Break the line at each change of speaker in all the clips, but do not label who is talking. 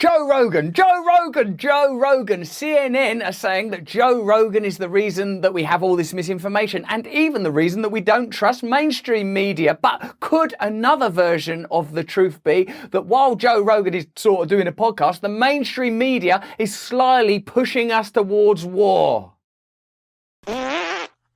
Joe Rogan. CNN are saying that Joe Rogan is the reason that we have all this misinformation and even the reason that we don't trust mainstream media. But could another version of the truth be that while Joe Rogan is sort of doing a podcast, the mainstream media is slyly pushing us towards war?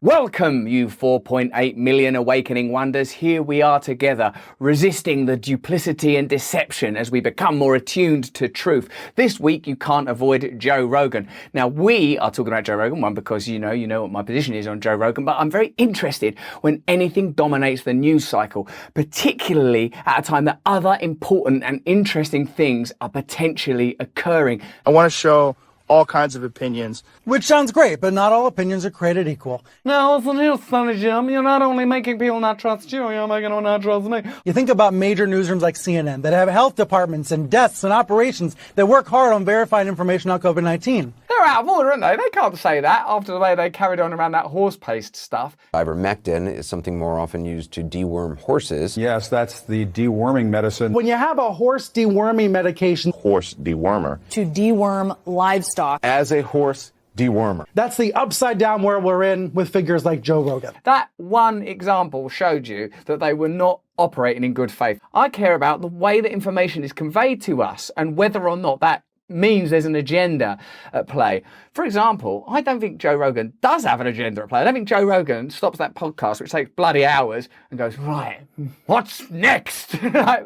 Welcome, you 4.8 million awakening wonders. Here we are together, resisting the duplicity and deception as we become more attuned to truth. This week, you can't avoid Joe Rogan. Now, we are talking about Joe Rogan, one, because you know what my position is on Joe Rogan, but I'm very interested when anything dominates the news cycle, particularly at a time that other important and interesting things are potentially occurring.
I want to show all kinds of opinions.
Which sounds great, but not all opinions are created equal.
No, listen here, Sonny Jim. You're not only making people not trust you, you're making them not trust me.
You think about major newsrooms like CNN that have health departments and deaths and operations that work hard on verifying information on COVID-19.
They're out of order, aren't they? They can't say that after the way they carried on around that horse paste stuff.
Ivermectin is something more often used to deworm horses.
Yes, that's the deworming medicine.
When you have a horse deworming medication,
Horse dewormer.
to deworm livestock.
As a horse dewormer.
that's the upside down world we're in with figures like Joe Rogan.
That one example showed you that they were not operating in good faith. I care about the way that information is conveyed to us and whether or not that means there's an agenda at play. For example, I don't think Joe Rogan does have an agenda at play. I don't think Joe Rogan stops that podcast, which takes bloody hours, and goes, right, what's next?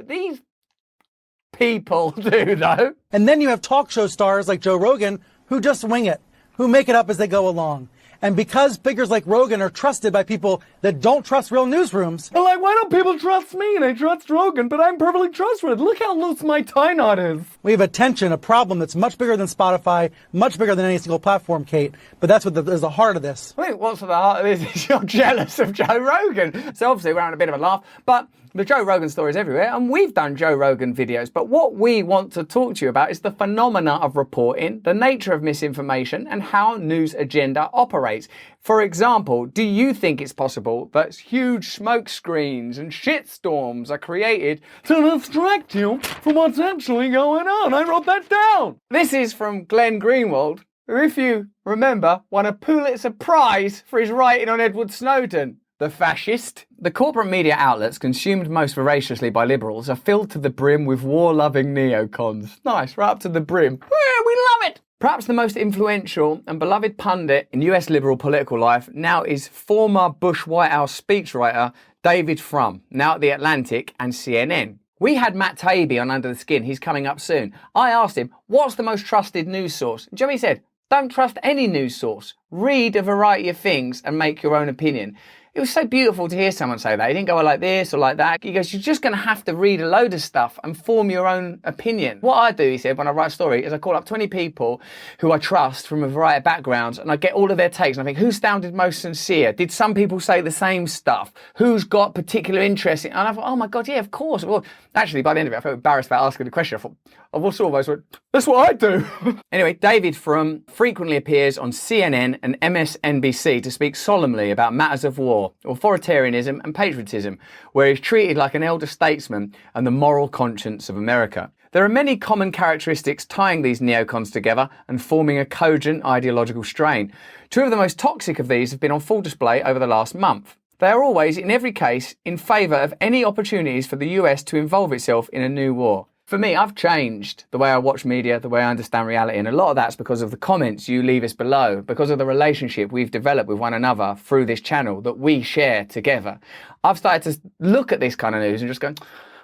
These people do, though.
And then you have talk show stars like Joe Rogan who just wing it, who make it up as they go along. And because figures like Rogan are trusted by people that don't trust real newsrooms,
Well, like, why don't people trust me? They trust Rogan, but I'm perfectly trustworthy. Look how loose my tie knot is.
we have a problem that's much bigger than Spotify, much bigger than any single platform, Kate. But that's what is the heart of this.
I think what's at the heart of this is you're jealous of Joe Rogan. So obviously we're having a bit of a laugh, but the Joe Rogan story is everywhere, and we've done Joe Rogan videos. But what we want to talk to you about is the phenomena of reporting, the nature of misinformation, and how news agenda operates. For example, do you think it's possible that huge smoke screens and shitstorms are created
To distract you from what's actually going on. I wrote that down.
This is from Glenn Greenwald, who, if you remember, won a Pulitzer Prize for his writing on Edward Snowden, the fascist. The corporate media outlets consumed most voraciously by liberals are filled to the brim with war-loving neocons. Nice, right up to the brim. Yeah, we love it! Perhaps the most influential and beloved pundit in US liberal political life now is former Bush White House speechwriter David Frum, now at The Atlantic and CNN. We had Matt Taibbi on Under the Skin. He's coming up soon. I asked him, what's the most trusted news source? Do you know what he said? Don't trust any news source. Read a variety of things and make your own opinion. It was so beautiful to hear someone say that. He didn't go like this or like that. He goes, you're just going to have to read a load of stuff and form your own opinion. What I do, he said, when I write a story is I call up 20 people who I trust from a variety of backgrounds and I get all of their takes and I think, who sounded most sincere? Did some people say the same stuff? Who's got particular interest in? And I thought, oh my God, yeah, of course. Well, actually, by the end of it, I felt embarrassed about asking the question. I thought, I've also almost went, that's what I do. Anyway, David Frum frequently appears on CNN and MSNBC to speak solemnly about matters of war, authoritarianism and patriotism, where he's treated like an elder statesman and the moral conscience of America. There are many common characteristics tying these neocons together and forming a cogent ideological strain. Two of the most toxic of these have been on full display over the last month. They are always, in every case, in favour of any opportunities for the US to involve itself in a new war. For me, I've changed the way I watch media, the way I understand reality, and a lot of that's because of the comments you leave us below, because of the relationship we've developed with one another through this channel that we share together. I've started to look at this kind of news and just go,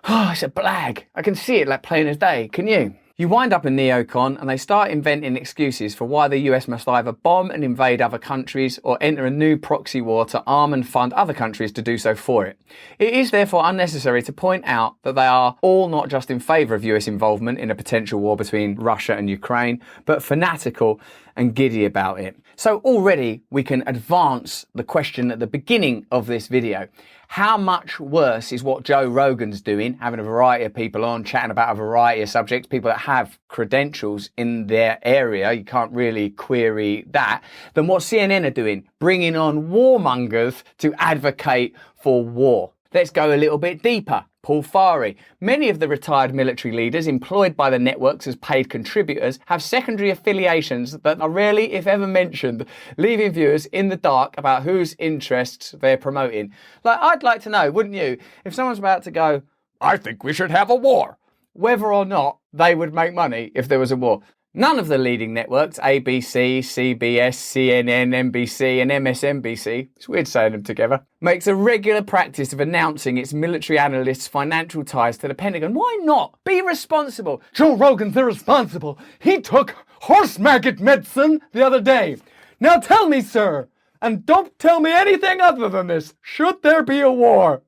oh, it's a blag. I can see it like plain as day. Can you? You wind up a neocon and they start inventing excuses for why the US must either bomb and invade other countries or enter a new proxy war to arm and fund other countries to do so for it. It is therefore unnecessary to point out that they are all not just in favour of US involvement in a potential war between Russia and Ukraine, but fanatical and giddy about it. So already we can advance the question at the beginning of this video. How much worse is what Joe Rogan's doing, having a variety of people on, chatting about a variety of subjects, people that have credentials in their area, you can't really query that, than what CNN are doing, bringing on warmongers to advocate for war. Let's go a little bit deeper. Paul Farhi. Many of the retired military leaders employed by the networks as paid contributors have secondary affiliations that are rarely, if ever, mentioned, leaving viewers in the dark about whose interests they're promoting. Like, I'd like to know, wouldn't you, if someone's about to go, I think we should have a war, whether or not they would make money if there was a war. None of the leading networks, ABC, CBS, CNN, NBC and MSNBC, it's weird saying them together, makes a regular practice of announcing its military analysts' financial ties to the Pentagon. Why not? Be responsible.
Joe Rogan's irresponsible. He took horse maggot medicine the other day. Now tell me, sir, and don't tell me anything other than this, should there be a war?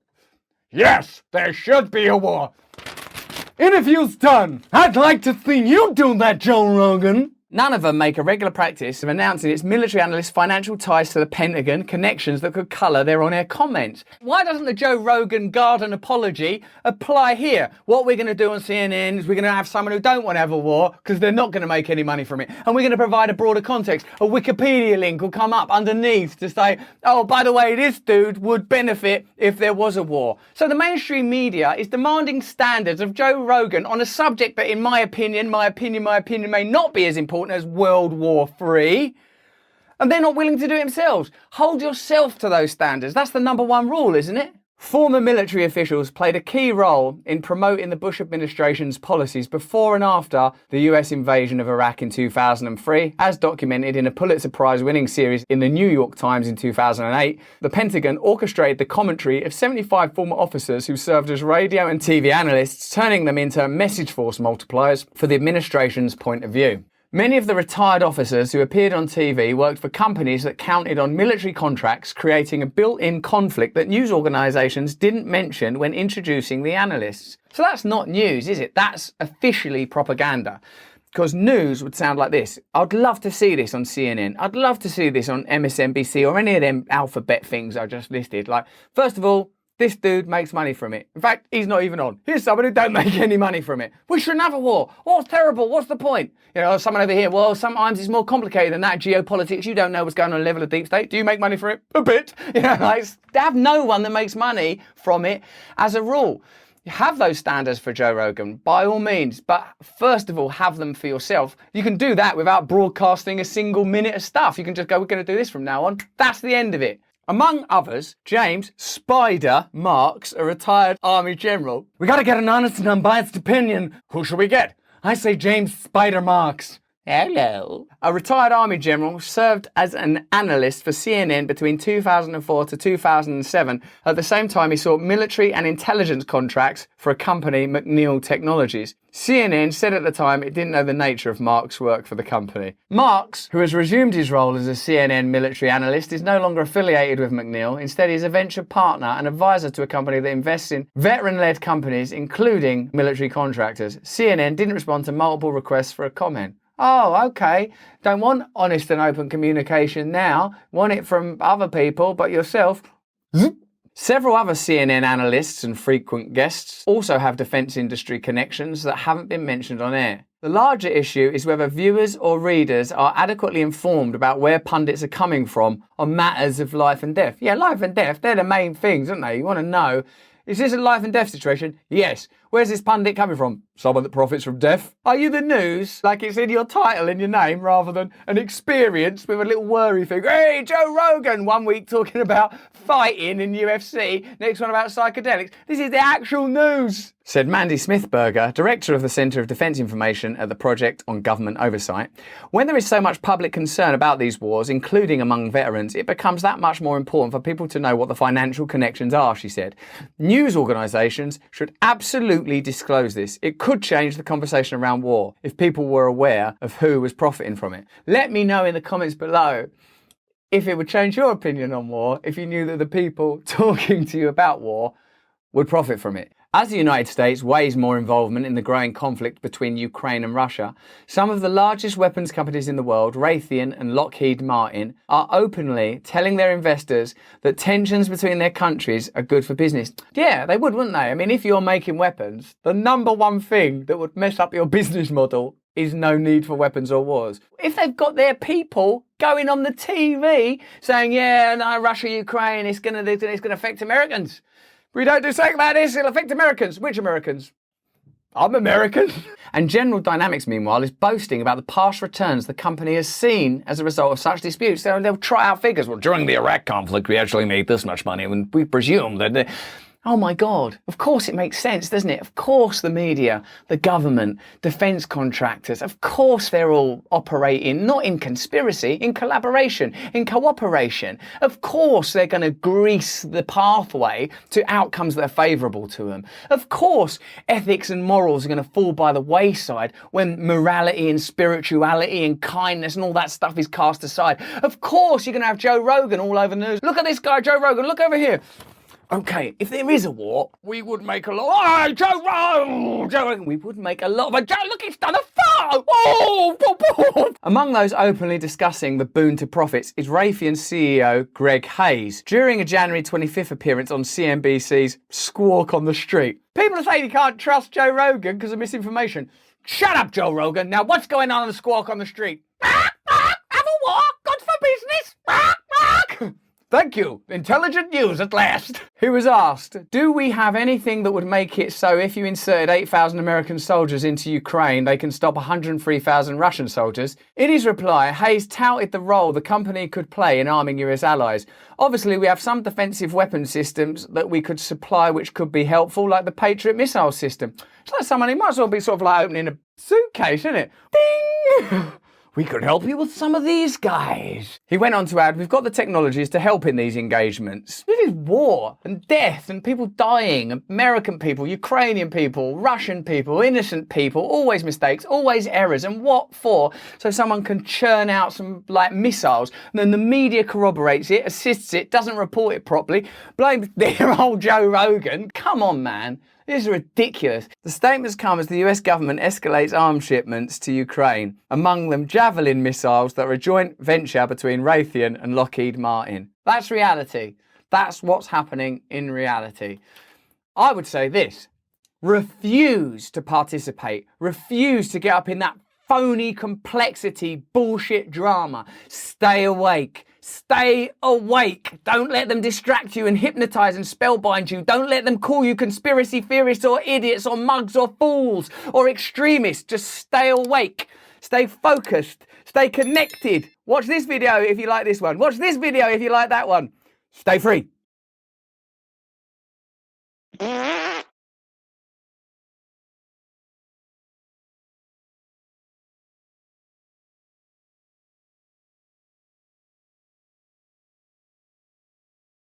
Yes, there should be a war. Interview's done. I'd like to see you do that, Joe Rogan.
None of them make a regular practice of announcing its military analysts' financial ties to the Pentagon, connections that could colour their on-air comments. Why doesn't the Joe Rogan garden apology apply here? What we're going to do on CNN is we're going to have someone who don't want to have a war because they're not going to make any money from it. And we're going to provide a broader context. A Wikipedia link will come up underneath to say, oh, by the way, this dude would benefit if there was a war. So the mainstream media is demanding standards of Joe Rogan on a subject that, in my opinion may not be as important as World War III, and they're not willing to do it themselves. Hold yourself to those standards. That's the number one rule, isn't it? Former military officials played a key role in promoting the Bush administration's policies before and after the US invasion of Iraq in 2003, as documented in a Pulitzer Prize-winning series in the New York Times in 2008. The Pentagon orchestrated the commentary of 75 former officers who served as radio and TV analysts, turning them into message force multipliers for the administration's point of view. Many of the retired officers who appeared on TV worked for companies that counted on military contracts, creating a built-in conflict that news organisations didn't mention when introducing the analysts. So that's not news, is it? That's officially propaganda. Because news would sound like this. I'd love to see this on CNN. I'd love to see this on MSNBC or any of them alphabet things I just listed. Like, first of all, this dude makes money from it. In fact, he's not even on. Here's someone who don't make any money from it. We shouldn't have a war. Oh, it's terrible. What's the point? You know, someone over here, well, sometimes it's more complicated than that. Geopolitics, you don't know what's going on at the level of deep state. Do you make money from it? A bit. You know, like, they have no one that makes money from it as a rule. You have those standards for Joe Rogan, by all means, but first of all, have them for yourself. You can do that without broadcasting a single minute of stuff. You can just go, we're going to do this from now on. That's the end of it. Among others, James Spider Marks, a retired Army general.
We gotta get an honest and unbiased opinion. Who should we get? I say James Spider Marks.
Hello. A retired Army general served as an analyst for CNN between 2004 to 2007. At the same time, he sought military and intelligence contracts for a company, McNeil Technologies. CNN said at the time it didn't know the nature of Marks' work for the company. Marks, who has resumed his role as a CNN military analyst, is no longer affiliated with McNeil. Instead, he's a venture partner and advisor to a company that invests in veteran-led companies, including military contractors. CNN didn't respond to multiple requests for a comment. Oh, okay. Don't want honest and open communication now. Want it from other people, but yourself. Several other CNN analysts and frequent guests also have defence industry connections that haven't been mentioned on air. The larger issue is whether viewers or readers are adequately informed about where pundits are coming from on matters of life and death. Yeah, life and death, they're the main things, aren't they? You want to know, is this a life and death situation? Yes. Where's this pundit coming from? Someone that profits from death. Are you the news? Like it's in your title, in your name, rather than an experience with a little worry thing. Hey, Joe Rogan, 1 week talking about fighting in UFC, next one about psychedelics. This is the actual news, said Mandy Smithberger, director of the Centre of Defence Information at the Project on Government Oversight. When there is so much public concern about these wars, including among veterans, it becomes that much more important for people to know what the financial connections are, she said. News organisations should absolutely disclose this. It could change the conversation around war if people were aware of who was profiting from it. Let me know in the comments below if it would change your opinion on war if you knew that the people talking to you about war would profit from it. As the United States weighs more involvement in the growing conflict between Ukraine and Russia, some of the largest weapons companies in the world, Raytheon and Lockheed Martin, are openly telling their investors that tensions between their countries are good for business. Yeah, they would, wouldn't they? I mean, if you're making weapons, the number one thing that would mess up your business model is no need for weapons or wars. If they've got their people going on the TV saying, yeah, no, Russia, Ukraine, it's going to affect Americans. We don't do something about this, it'll affect Americans. Which Americans? I'm American. And General Dynamics, meanwhile, is boasting about the past returns the company has seen as a result of such disputes. They'll try out figures. Well, during the Iraq conflict, we actually made this much money, and we presume that... Oh my God, of course it makes sense, doesn't it? Of course the media, the government, defence contractors, of course they're all operating not in conspiracy, in collaboration, in cooperation. Of course they're going to grease the pathway to outcomes that are favourable to them. Of course ethics and morals are going to fall by the wayside when morality and spirituality and kindness and all that stuff is cast aside. Of course you're going to have Joe Rogan all over the news. Look at this guy, Joe Rogan, look over here. Okay, if there is a war, we would make a lot. Oh, Joe, we would make a lot of. Joe, look, it's done a fire. Oh. Among those openly discussing the boon to profits is Raytheon CEO Greg Hayes during a January 25th appearance on CNBC's Squawk on the Street. People are saying you can't trust Joe Rogan because of misinformation. Shut up, Joe Rogan. Now, what's going on the Squawk on the Street? Have a war. Good for business. Thank you. Intelligent news at last. He was asked, do we have anything that would make it so if you inserted 8,000 American soldiers into Ukraine, they can stop 103,000 Russian soldiers? In his reply, Hayes touted the role the company could play in arming US allies. Obviously, we have some defensive weapon systems that we could supply which could be helpful, like the Patriot missile system. It's like someone, it might as well be sort of like opening a suitcase, isn't it? Ding! We could help you with some of these guys. He went on to add, we've got the technologies to help in these engagements. This is war and death and people dying, American people, Ukrainian people, Russian people, innocent people, always mistakes, always errors. And what for? So someone can churn out some like missiles and then the media corroborates it, assists it, doesn't report it properly, blames dear old Joe Rogan. Come on, man. This is ridiculous. The statements come as the US government escalates arms shipments to Ukraine, among them Javelin missiles that are a joint venture between Raytheon and Lockheed Martin. That's reality. That's what's happening in reality. I would say this. Refuse to participate. Refuse to get up in that phony complexity bullshit drama. Stay awake. Stay awake. Don't let them distract you and hypnotise and spellbind you. Don't let them call you conspiracy theorists or idiots or mugs or fools or extremists. Just stay awake. Stay focused. Stay connected. Watch this video if you like this one. Watch this video if you like that one. Stay free.